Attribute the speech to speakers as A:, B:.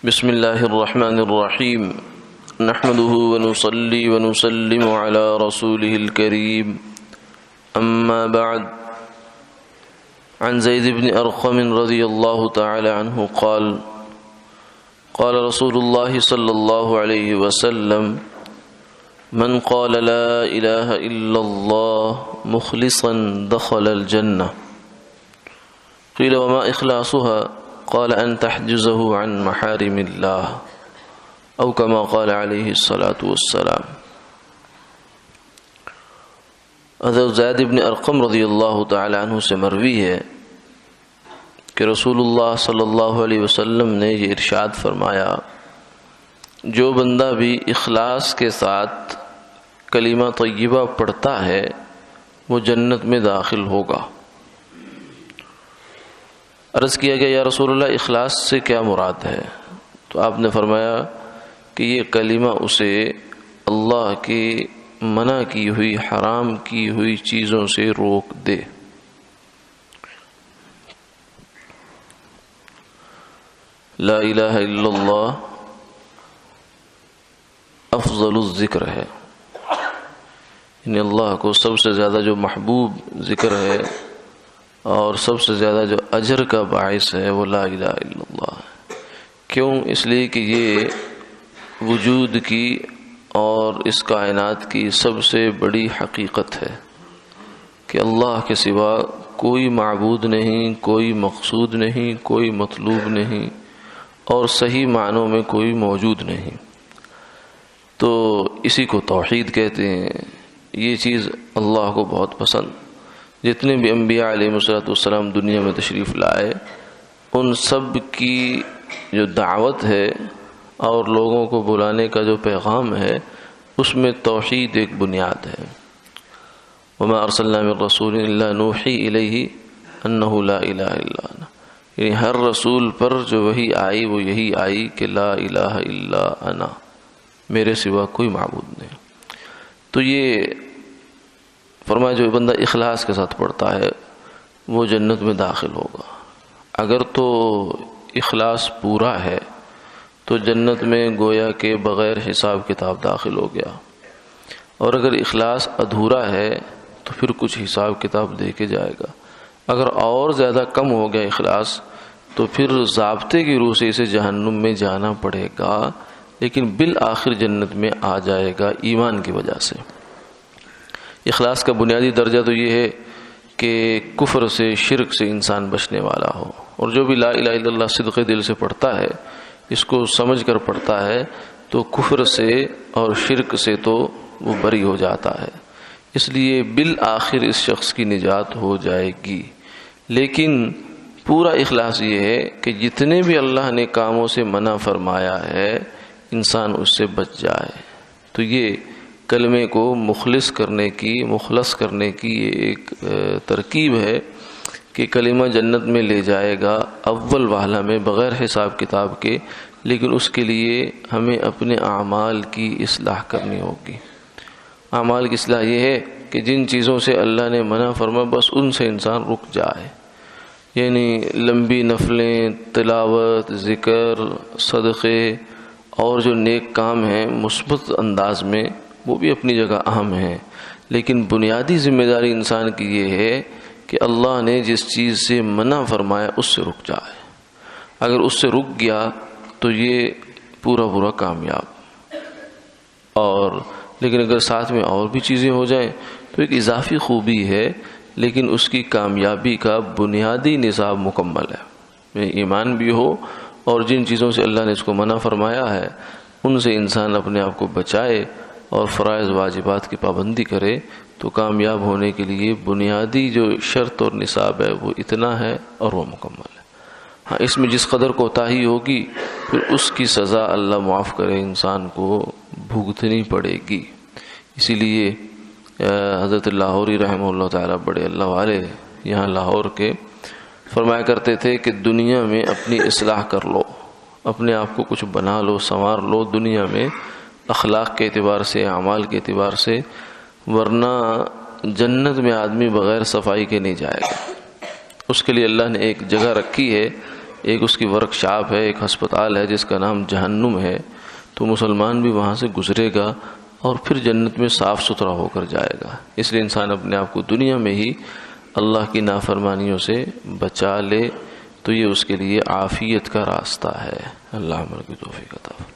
A: بسم الله الرحمن الرحيم نحمده ونصلي ونسلم على رسوله الكريم أما بعد عن زيد بن أرقم رضي الله تعالى عنه قال قال رسول الله صلى الله عليه وسلم من قال لا إله إلا الله مخلصا دخل الجنة قيل وما إخلاصها قال أن تحجزه عن محارم الله أو كما قال عليه الصلاة والسلام۔ حضرت زید بن ارقم رضی اللہ تعالی عنہ سے مروی ہے کہ رسول اللہ صلی اللہ علیہ وسلم نے یہ ارشاد فرمایا، جو بندہ بھی اخلاص کے ساتھ کلمہ طیبہ پڑھتا ہے وہ جنت میں داخل ہوگا۔ عرض کیا گیا یا رسول اللہ اخلاص سے کیا مراد ہے؟ تو آپ نے فرمایا کہ یہ کلمہ اسے اللہ کی منع کی ہوئی حرام کی ہوئی چیزوں سے روک دے۔ لا الہ الا اللہ افضل الذکر ہے، یعنی اللہ کو سب سے زیادہ جو محبوب ذکر ہے اور سب سے زیادہ جو اجر کا باعث ہے وہ لا الہ الا اللہ ہے۔ کیوں؟ اس لیے کہ یہ وجود کی اور اس کائنات کی سب سے بڑی حقیقت ہے کہ اللہ کے سوا کوئی معبود نہیں، کوئی مقصود نہیں، کوئی مطلوب نہیں اور صحیح معنوں میں کوئی موجود نہیں۔ تو اسی کو توحید کہتے ہیں۔ یہ چیز اللہ کو بہت پسند۔ جتنے بھی انبیاء علیہ السلام دنیا میں تشریف لائے ان سب کی جو دعوت ہے اور لوگوں کو بلانے کا جو پیغام ہے اس میں توحید ایک بنیاد ہے۔ وما ارسلنا من رسول الا نوحی الیہ انہ لا الہ الا انا، یعنی ہر رسول پر جو وحی آئی وہ یہی آئی کہ لا الہ الا انا، میرے سوا کوئی معبود نہیں۔ تو یہ فرمایا جو بندہ اخلاص کے ساتھ پڑھتا ہے وہ جنت میں داخل ہوگا۔ اگر تو اخلاص پورا ہے تو جنت میں گویا کہ بغیر حساب کتاب داخل ہو گیا، اور اگر اخلاص ادھورا ہے تو پھر کچھ حساب کتاب دے کے جائے گا۔ اگر اور زیادہ کم ہو گیا اخلاص تو پھر ضابطے کی روح سے اسے جہنم میں جانا پڑے گا، لیکن بالآخر جنت میں آ جائے گا ایمان کی وجہ سے۔ اخلاص کا بنیادی درجہ تو یہ ہے کہ کفر سے، شرک سے انسان بچنے والا ہو، اور جو بھی لا الہ الا اللہ صدق دل سے پڑھتا ہے، اس کو سمجھ کر پڑھتا ہے، تو کفر سے اور شرک سے تو وہ بری ہو جاتا ہے۔ اس لیے بالآخر اس شخص کی نجات ہو جائے گی۔ لیکن پورا اخلاص یہ ہے کہ جتنے بھی اللہ نے کاموں سے منع فرمایا ہے انسان اس سے بچ جائے۔ تو یہ کلمے کو مخلص کرنے کی یہ ایک ترکیب ہے کہ کلمہ جنت میں لے جائے گا اول وہلہ میں بغیر حساب کتاب کے، لیکن اس کے لیے ہمیں اپنے اعمال کی اصلاح کرنی ہوگی۔ اعمال کی اصلاح یہ ہے کہ جن چیزوں سے اللہ نے منع فرمایا بس ان سے انسان رک جائے، یعنی لمبی نفلیں، تلاوت، ذکر، صدقے اور جو نیک کام ہیں مثبت انداز میں وہ بھی اپنی جگہ اہم ہیں، لیکن بنیادی ذمہ داری انسان کی یہ ہے کہ اللہ نے جس چیز سے منع فرمایا اس سے رک جائے۔ اگر اس سے رک گیا تو یہ پورا کامیاب، اور لیکن اگر ساتھ میں اور بھی چیزیں ہو جائیں تو ایک اضافی خوبی ہے، لیکن اس کی کامیابی کا بنیادی نصاب مکمل ہے۔ ایمان بھی ہو اور جن چیزوں سے اللہ نے اس کو منع فرمایا ہے ان سے انسان اپنے آپ کو بچائے اور فرائض واجبات کی پابندی کرے، تو کامیاب ہونے کے لیے بنیادی جو شرط اور نصاب ہے وہ اتنا ہے اور وہ مکمل ہے۔ ہاں، اس میں جس قدر کوتاہی ہوگی پھر اس کی سزا اللہ معاف کرے انسان کو بھگتنی پڑے گی۔ اسی لیے حضرت لاہوری رحمہ اللہ تعالیٰ بڑے اللہ والے یہاں لاہور کے فرمایا کرتے تھے کہ دنیا میں اپنی اصلاح کر لو، اپنے آپ کو کچھ بنا لو، سنوار لو دنیا میں اخلاق کے اعتبار سے، اعمال کے اعتبار سے، ورنہ جنت میں آدمی بغیر صفائی کے نہیں جائے گا۔ اس کے لیے اللہ نے ایک جگہ رکھی ہے، ایک اس کی ورک شاپ ہے، ایک ہسپتال ہے جس کا نام جہنم ہے، تو مسلمان بھی وہاں سے گزرے گا اور پھر جنت میں صاف ستھرا ہو کر جائے گا۔ اس لیے انسان اپنے آپ کو دنیا میں ہی اللہ کی نافرمانیوں سے بچا لے تو یہ اس کے لیے عافیت کا راستہ ہے۔ اللہ ہم کی توفیق عطا فرمائے۔